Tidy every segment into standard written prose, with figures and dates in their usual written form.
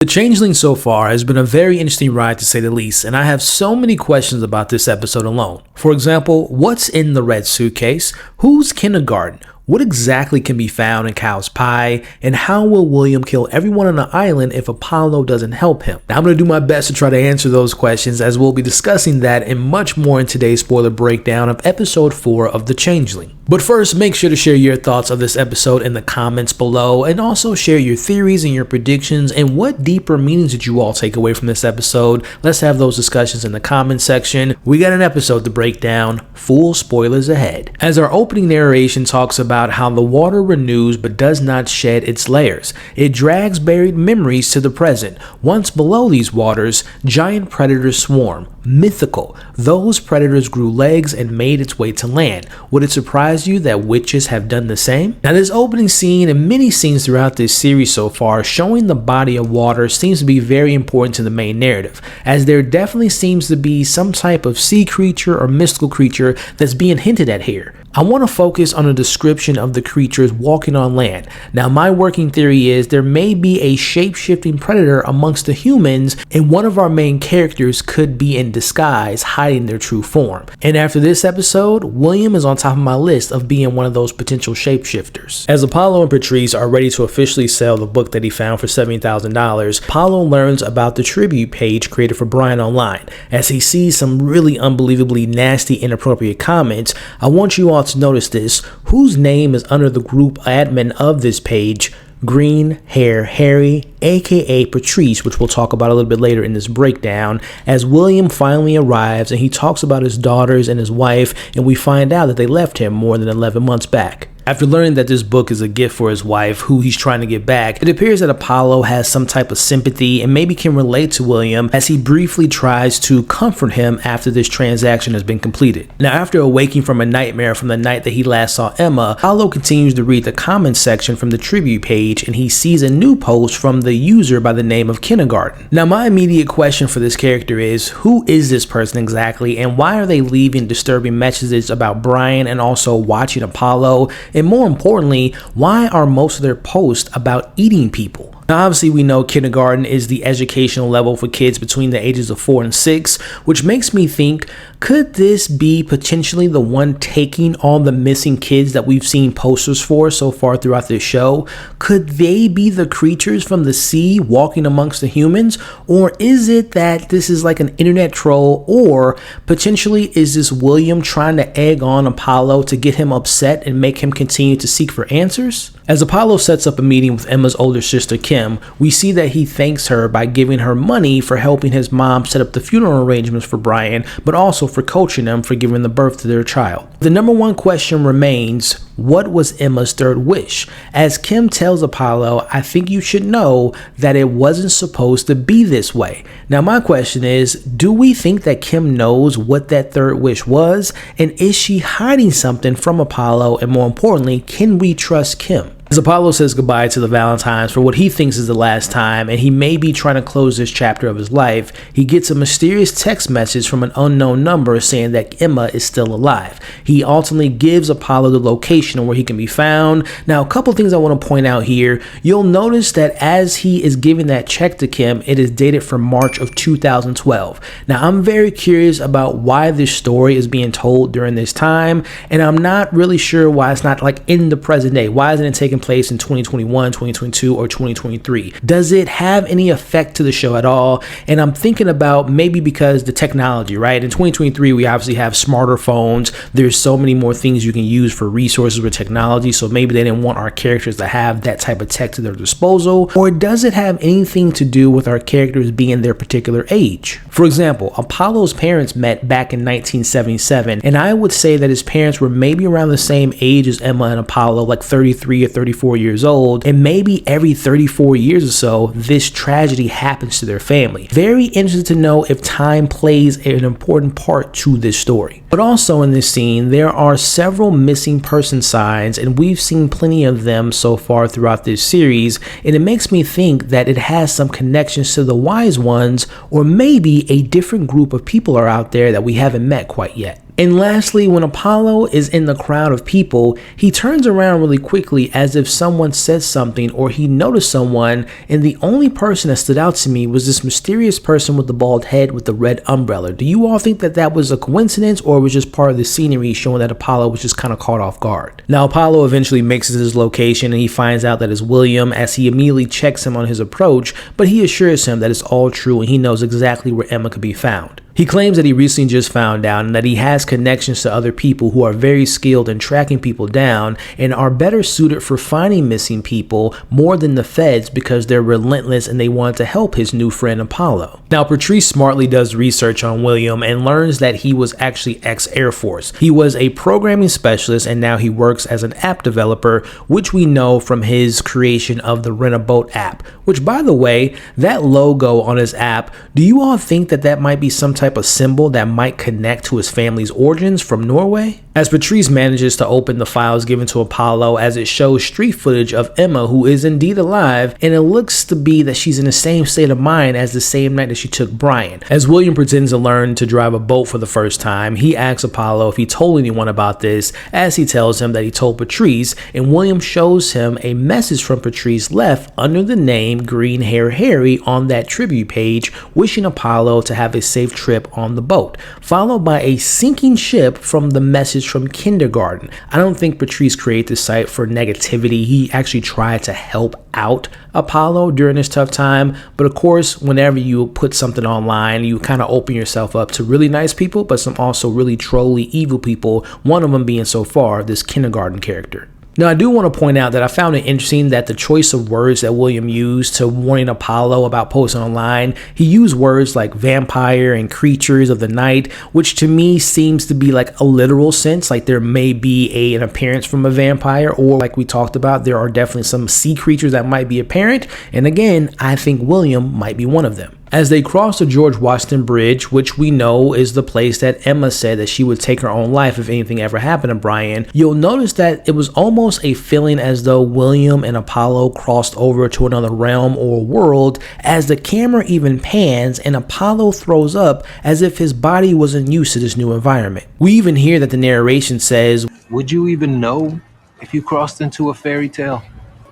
The Changeling so far has been a very interesting ride to say the least, and I have so many questions about this episode alone. For example, what's in the red suitcase? Who's kindergarten? What exactly can be found in Cow's pie? And how will William kill everyone on the island if Apollo doesn't help him? Now, I'm going to do my best to try to answer those questions, as we'll be discussing that and much more in today's spoiler breakdown of episode 4 of The Changeling. But first, make sure to share your thoughts of this episode in the comments below, and also share your theories and your predictions and what deeper meanings did you all take away from this episode. Let's have those discussions in the comment section. We got an episode to break down, full spoilers ahead. As our opening narration talks about how the water renews but does not shed its layers. It drags buried memories to the present. Once below these waters, giant predators swarm. Mythical. Those predators grew legs and made its way to land. Would it surprise you that witches have done the same? Now, this opening scene and many scenes throughout this series so far showing the body of water seems to be very important to the main narrative, as there definitely seems to be some type of sea creature or mystical creature that's being hinted at here. I want to focus on a description of the creatures walking on land. Now, my working theory is there may be a shape-shifting predator amongst the humans, and one of our main characters could be in disguise, hiding their true form. And after this episode, William is on top of my list of being one of those potential shapeshifters. As Apollo and Patrice are ready to officially sell the book that he found for $70,000, Apollo learns about the tribute page created for Brian online. As he sees some really unbelievably nasty, inappropriate comments, I want you all to notice this. Whose name is under the group admin of this page? Green Hair Harry, aka Patrice, which we'll talk about a little bit later in this breakdown, as William finally arrives and he talks about his daughters and his wife, and we find out that they left him more than 11 months back. After learning that this book is a gift for his wife, who he's trying to get back, it appears that Apollo has some type of sympathy and maybe can relate to William as he briefly tries to comfort him after this transaction has been completed. Now, after awaking from a nightmare from the night that he last saw Emma, Apollo continues to read the comments section from the tribute page, and he sees a new post from the user by the name of Kindergarten. Now, my immediate question for this character is, who is this person exactly, and why are they leaving disturbing messages about Brian and also watching Apollo? And more importantly, why are most of their posts about eating people? Now, obviously, we know kindergarten is the educational level for kids between the ages of 4 and 6, which makes me think, could this be potentially the one taking all the missing kids that we've seen posters for so far throughout this show? Could they be the creatures from the sea walking amongst the humans? Or is it that this is like an internet troll? Or potentially is this William trying to egg on Apollo to get him upset and make him continue to seek for answers? As Apollo sets up a meeting with Emma's older sister Kim, we see that he thanks her by giving her money for helping his mom set up the funeral arrangements for Brian, but also for coaching them for giving the birth to their child. The number one question remains, what was Emma's third wish? As Kim tells Apollo, I think you should know that it wasn't supposed to be this way. Now, my question is, do we think that Kim knows what that third wish was? And is she hiding something from Apollo? And more importantly, can we trust Kim? As Apollo says goodbye to the Valentines for what he thinks is the last time, and he may be trying to close this chapter of his life, he gets a mysterious text message from an unknown number saying that Emma is still alive. He ultimately gives Apollo the location where he can be found. Now, a couple things I want to point out here. You'll notice that as he is giving that check to Kim, it is dated from March of 2012. Now, I'm very curious about why this story is being told during this time, and I'm not really sure why it's not like in the present day. Why isn't it taking place in 2021, 2022, or 2023? Does it have any effect to the show at all? And I'm thinking about maybe because the technology, right? In 2023, we obviously have smarter phones. There's so many more things you can use for resources with technology. So maybe they didn't want our characters to have that type of tech to their disposal. Or does it have anything to do with our characters being their particular age? For example, Apollo's parents met back in 1977, and I would say that his parents were maybe around the same age as Emma and Apollo, like 33 or 34 years old, and maybe every 34 years or so, this tragedy happens to their family. Very interested to know if time plays an important part to this story. But also in this scene, there are several missing person signs, and we've seen plenty of them so far throughout this series, and it makes me think that it has some connections to the wise ones, or maybe a different group of people are out there that we haven't met quite yet. And lastly, when Apollo is in the crowd of people, he turns around really quickly as if someone said something or he noticed someone, and the only person that stood out to me was this mysterious person with the bald head with the red umbrella. Do you all think that that was a coincidence, or was just part of the scenery showing that Apollo was just kind of caught off guard? Now, Apollo eventually makes it to his location and he finds out that it's William as he immediately checks him on his approach, but he assures him that it's all true and he knows exactly where Emma could be found. He claims that he recently just found out and that he has connections to other people who are very skilled in tracking people down and are better suited for finding missing people more than the feds because they're relentless and they want to help his new friend Apollo. Now, Patrice smartly does research on William and learns that he was actually ex-Air Force. He was a programming specialist and now he works as an app developer, which we know from his creation of the Rent-A-Boat app, which, by the way, that logo on his app, do you all think that that might be some type of symbol that might connect to his family's origins from Norway? As Patrice manages to open the files given to Apollo, as it shows street footage of Emma, who is indeed alive, and it looks to be that she's in the same state of mind as the same night that she took Brian. As William pretends to learn to drive a boat for the first time, he asks Apollo if he told anyone about this, as he tells him that he told Patrice, and William shows him a message from Patrice left under the name Green Hair Harry on that tribute page, wishing Apollo to have a safe trip on the boat, followed by a sinking ship from the message from kindergarten. I don't think Patrice created this site for negativity. He actually tried to help out Apollo during this tough time. But of course, whenever you put something online, you kind of open yourself up to really nice people, but some also really trolly, evil people, one of them being so far this kindergarten character. Now, I do want to point out that I found it interesting that the choice of words that William used to warning Apollo about posting online, he used words like vampire and creatures of the night, which to me seems to be like a literal sense, like there may be an appearance from a vampire, or like we talked about, there are definitely some sea creatures that might be apparent. And again, I think William might be one of them. As they cross the George Washington Bridge, which we know is the place that Emma said that she would take her own life if anything ever happened to Brian, you'll notice that it was almost a feeling as though William and Apollo crossed over to another realm or world, as the camera even pans and Apollo throws up as if his body wasn't used to this new environment. We even hear that the narration says, "Would you even know if you crossed into a fairy tale?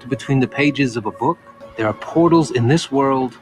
Between the pages of a book, there are portals in this world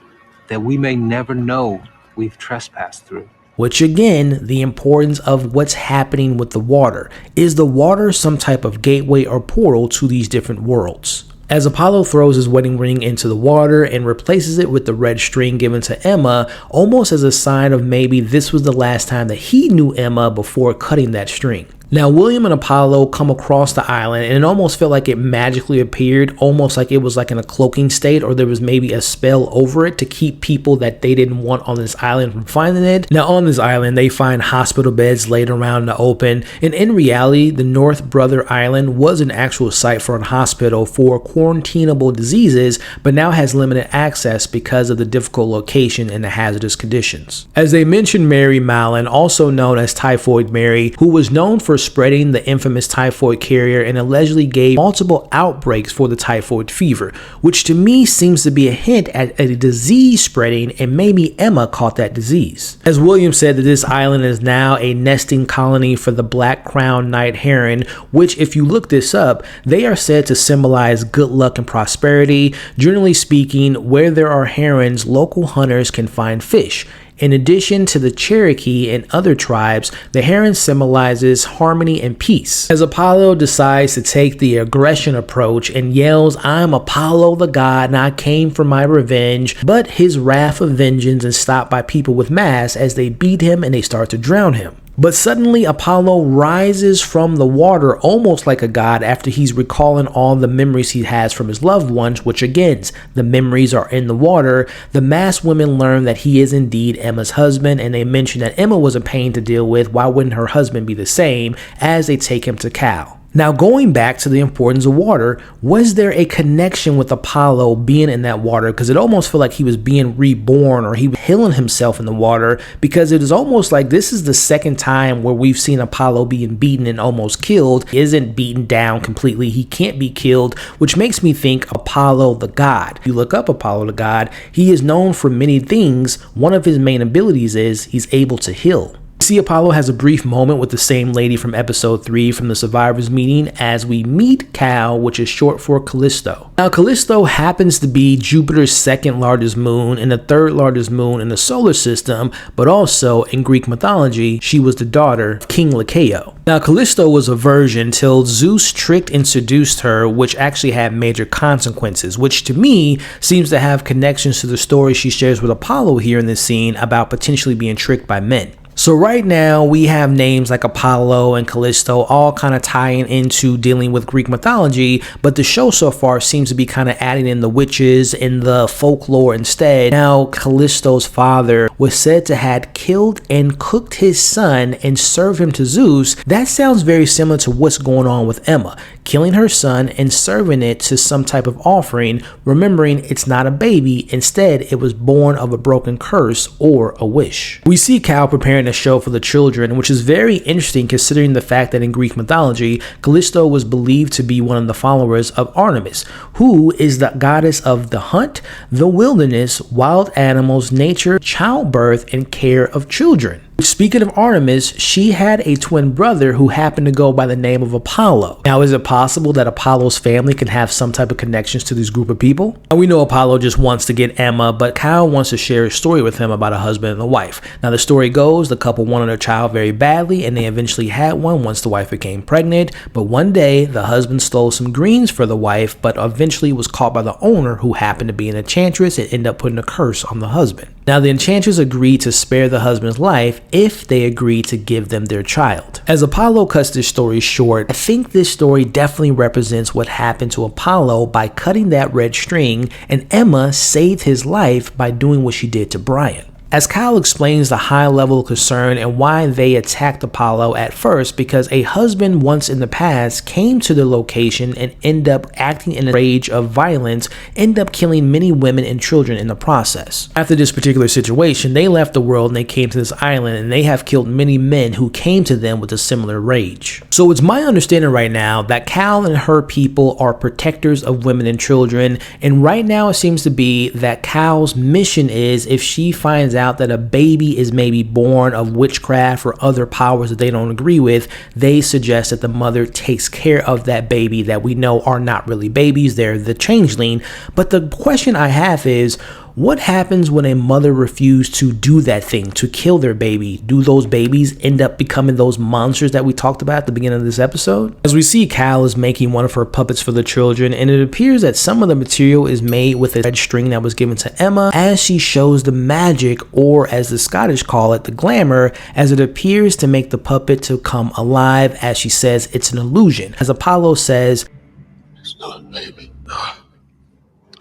that we may never know we've trespassed through." Which again, the importance of what's happening with the water. Is the water some type of gateway or portal to these different worlds? As Apollo throws his wedding ring into the water and replaces it with the red string given to Emma, almost as a sign of maybe this was the last time that he knew Emma before cutting that string. Now, William and Apollo come across the island, and it almost felt like it magically appeared, almost like it was like in a cloaking state, or there was maybe a spell over it to keep people that they didn't want on this island from finding it. Now, on this island, they find hospital beds laid around in the open, and in reality, the North Brother Island was an actual site for a hospital for quarantinable diseases, but now has limited access because of the difficult location and the hazardous conditions. As they mentioned Mary Mallon, also known as Typhoid Mary, who was known for spreading the infamous typhoid carrier and allegedly gave multiple outbreaks for the typhoid fever, which to me seems to be a hint at a disease spreading, and maybe Emma caught that disease. As William said, that this island is now a nesting colony for the black crowned night heron, which if you look this up, they are said to symbolize good luck and prosperity. Generally speaking, where there are herons, local hunters can find fish. In addition to the Cherokee and other tribes, the heron symbolizes harmony and peace. As Apollo decides to take the aggression approach and yells, "I'm Apollo the god and I came for my revenge," but his wrath of vengeance is stopped by people with masks as they beat him and they start to drown him. But suddenly Apollo rises from the water almost like a god after he's recalling all the memories he has from his loved ones, which again, the memories are in the water. The masked women learn that he is indeed Emma's husband, and they mention that Emma was a pain to deal with. Why wouldn't her husband be the same, as they take him to Cal? Now, going back to the importance of water, was there a connection with Apollo being in that water? Because it almost felt like he was being reborn, or he was healing himself in the water, because it is almost like this is the second time where we've seen Apollo being beaten and almost killed. He isn't beaten down completely. He can't be killed, which makes me think Apollo the god. If you look up Apollo the god, he is known for many things. One of his main abilities is he's able to heal. See, Apollo has a brief moment with the same lady from episode 3 from the survivors meeting as we meet Cal, which is short for Callisto. Now, Callisto happens to be Jupiter's second largest moon and the third largest moon in the solar system, but also in Greek mythology, she was the daughter of King LaKeith. Now, Callisto was a virgin till Zeus tricked and seduced her, which actually had major consequences, which to me seems to have connections to the story she shares with Apollo here in this scene about potentially being tricked by men. So right now we have names like Apollo and Callisto all kind of tying into dealing with Greek mythology, but the show so far seems to be kind of adding in the witches and the folklore instead. Now Callisto's father was said to had killed and cooked his son and served him to Zeus. That sounds very similar to what's going on with Emma, killing her son and serving it to some type of offering, remembering it's not a baby, instead it was born of a broken curse or a wish. We see Cal preparing a show for the children, which is very interesting considering the fact that in Greek mythology, Callisto was believed to be one of the followers of Artemis, who is the goddess of the hunt, the wilderness, wild animals, nature, childbirth, and care of children. Speaking of Artemis, she had a twin brother who happened to go by the name of Apollo. Now, is it possible that Apollo's family can have some type of connections to this group of people? Now, we know Apollo just wants to get Emma, but Kyle wants to share a story with him about a husband and a wife. Now, the story goes the couple wanted a child very badly, and they eventually had one once the wife became pregnant. But one day, the husband stole some greens for the wife, but eventually was caught by the owner, who happened to be an enchantress, and ended up putting a curse on the husband. Now, the enchantress agreed to spare the husband's life if they agreed to give them their child. As Apollo cuts this story short, I think this story definitely represents what happened to Apollo by cutting that red string, and Emma saved his life by doing what she did to Brian. As Kyle explains the high level of concern and why they attacked Apollo at first, because a husband once in the past came to the location and ended up acting in a rage of violence, ended up killing many women and children in the process. After this particular situation, they left the world and they came to this island, and they have killed many men who came to them with a similar rage. So it's my understanding right now that Cal and her people are protectors of women and children, and right now it seems to be that Cal's mission is, if she finds out that a baby is maybe born of witchcraft or other powers that they don't agree with, they suggest that the mother takes care of that baby that we know are not really babies, they're the changeling. But the question I have is, what happens when a mother refuses to do that thing, to kill their baby? Do those babies end up becoming those monsters that we talked about at the beginning of this episode? As we see, Cal is making one of her puppets for the children, and it appears that some of the material is made with a red string that was given to Emma as she shows the magic, or as the Scottish call it, the glamour, as it appears to make the puppet to come alive. As she says, it's an illusion. As Apollo says, it's not a baby.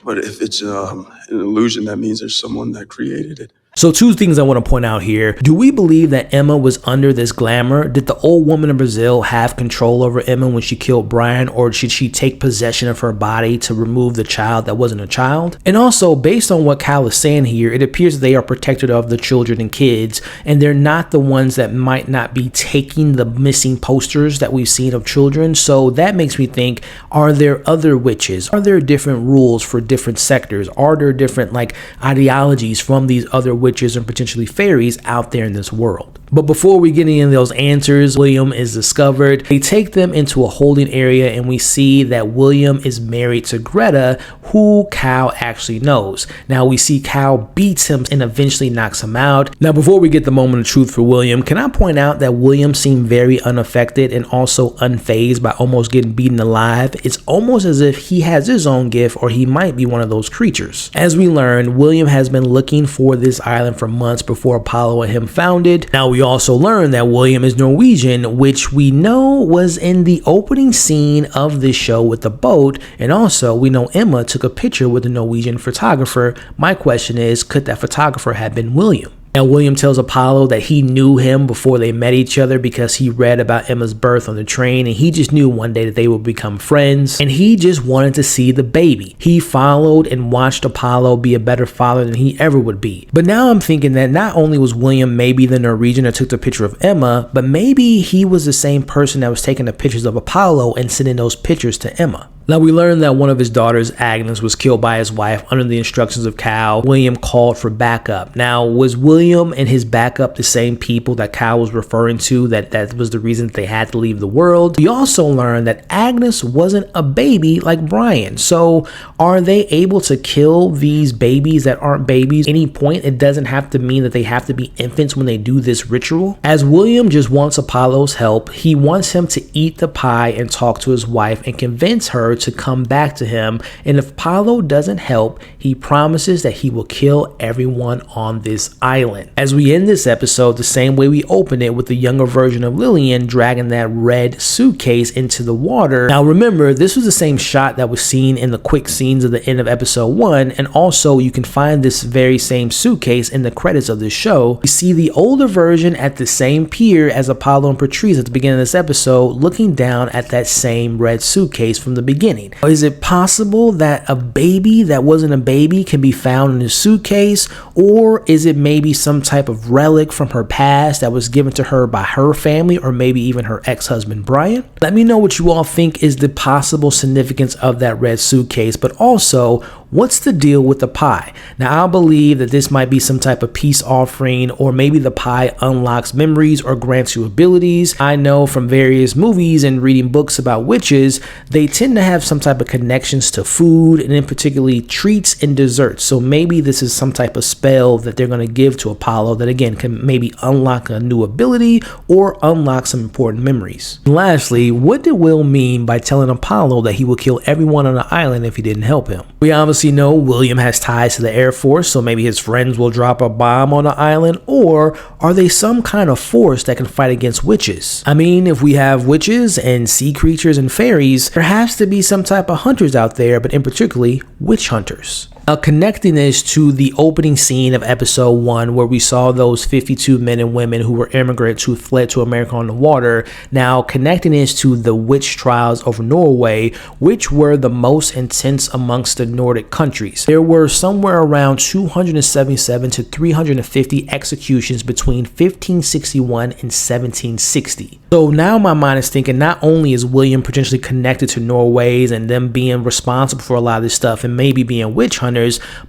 But if it's an illusion, that means there's someone that created it. So two things I want to point out here. Do we believe that Emma was under this glamour? Did the old woman in Brazil have control over Emma when she killed Brian, or should she take possession of her body to remove the child that wasn't a child? And also, based on what Cal is saying here, it appears that they are protected of the children and kids, and they're not the ones that might not be taking the missing posters that we've seen of children. So that makes me think, are there other witches? Are there different rules for different sectors? Are there different ideologies from these other witches and potentially fairies out there in this world? But before we get into those answers, William is discovered. They take them into a holding area, and we see that William is married to Greta, who Cal actually knows. Now we see Cal beats him and eventually knocks him out. Now before we get the moment of truth for William, can I point out that William seemed very unaffected and also unfazed by almost getting beaten alive? It's almost as if he has his own gift, or he might be one of those creatures. As we learn, William has been looking for this island for months before Apollo and him found it. Now we also learn that William is Norwegian, which we know was in the opening scene of this show with the boat, and also we know Emma took a picture with a Norwegian photographer. My question is, could that photographer have been William? Now, William tells Apollo that he knew him before they met each other because he read about Emma's birth on the train, and he just knew one day that they would become friends, and he just wanted to see the baby. He followed and watched Apollo be a better father than he ever would be. But now I'm thinking that not only was William maybe the Norwegian that took the picture of Emma, but maybe he was the same person that was taking the pictures of Apollo and sending those pictures to Emma. Now, we learned that one of his daughters, Agnes, was killed by his wife under the instructions of Cal. William called for backup. Now, was William and his backup the same people that Cal was referring to, that was the reason they had to leave the world? We also learned that Agnes wasn't a baby like Brian. So are they able to kill these babies that aren't babies at any point? It doesn't have to mean that they have to be infants when they do this ritual. As William just wants Apollo's help, he wants him to eat the pie and talk to his wife and convince her to come back to him, and if Apollo doesn't help, he promises that he will kill everyone on this island. As we end this episode the same way we open it, with the younger version of Lillian dragging that red suitcase into the water. Now remember, this was the same shot that was seen in the quick scenes of the end of episode 1, and also you can find this very same suitcase in the credits of this show. We see the older version at the same pier as Apollo and Patrice at the beginning of this episode, looking down at that same red suitcase from the beginning. Is it possible that a baby that wasn't a baby can be found in a suitcase? Or is it maybe some type of relic from her past that was given to her by her family, or maybe even her ex-husband Brian? Let me know what you all think is the possible significance of that red suitcase, but also, what's the deal with the pie? Now, I believe that this might be some type of peace offering, or maybe the pie unlocks memories or grants you abilities. I know from various movies and reading books about witches, they tend to have some type of connections to food, and in particularly treats and desserts. So maybe this is some type of spell that they're going to give to Apollo that again can maybe unlock a new ability or unlock some important memories. And lastly, what did Will mean by telling Apollo that he will kill everyone on the island if he didn't help him? We obviously know William has ties to the Air Force, so maybe his friends will drop a bomb on the island, or are they some kind of force that can fight against witches? I mean, if we have witches and sea creatures and fairies, there has to be some type of hunters out there, but in particularly witch hunters. Now, connecting this to the opening scene of episode 1, where we saw those 52 men and women who were immigrants who fled to America on the water. Now, connecting this to the witch trials of Norway, which were the most intense amongst the Nordic countries. There were somewhere around 277 to 350 executions between 1561 and 1760. So now my mind is thinking, not only is William potentially connected to Norways and them being responsible for a lot of this stuff and maybe being witch hunters,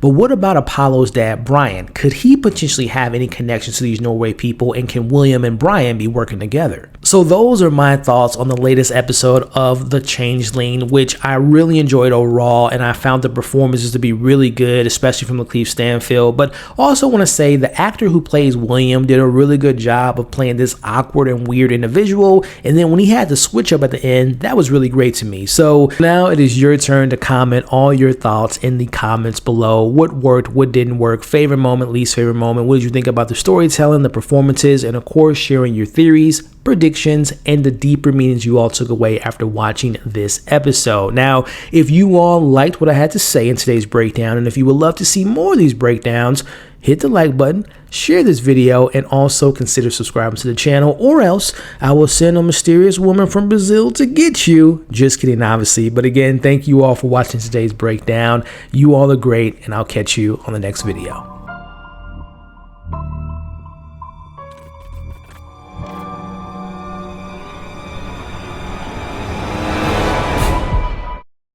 but what about Apollo's dad, Brian? Could he potentially have any connections to these Norway people, and can William and Brian be working together? So those are my thoughts on the latest episode of The Changeling, which I really enjoyed overall, and I found the performances to be really good, especially from LaKeith Stanfield. But also want to say the actor who plays William did a really good job of playing this awkward and weird individual, and then when he had to switch up at the end, that was really great to me. So now it is your turn to comment all your thoughts in the comments below. What worked, what didn't work, favorite moment, least favorite moment, what did you think about the storytelling, the performances, and of course sharing your theories, predictions, and the deeper meanings you all took away after watching this episode. Now, if you all liked what I had to say in today's breakdown, and if you would love to see more of these breakdowns, hit the like button, share this video, and also consider subscribing to the channel, or else I will send a mysterious woman from Brazil to get you. Just kidding, obviously. But again, thank you all for watching today's breakdown. You all are great, and I'll catch you on the next video.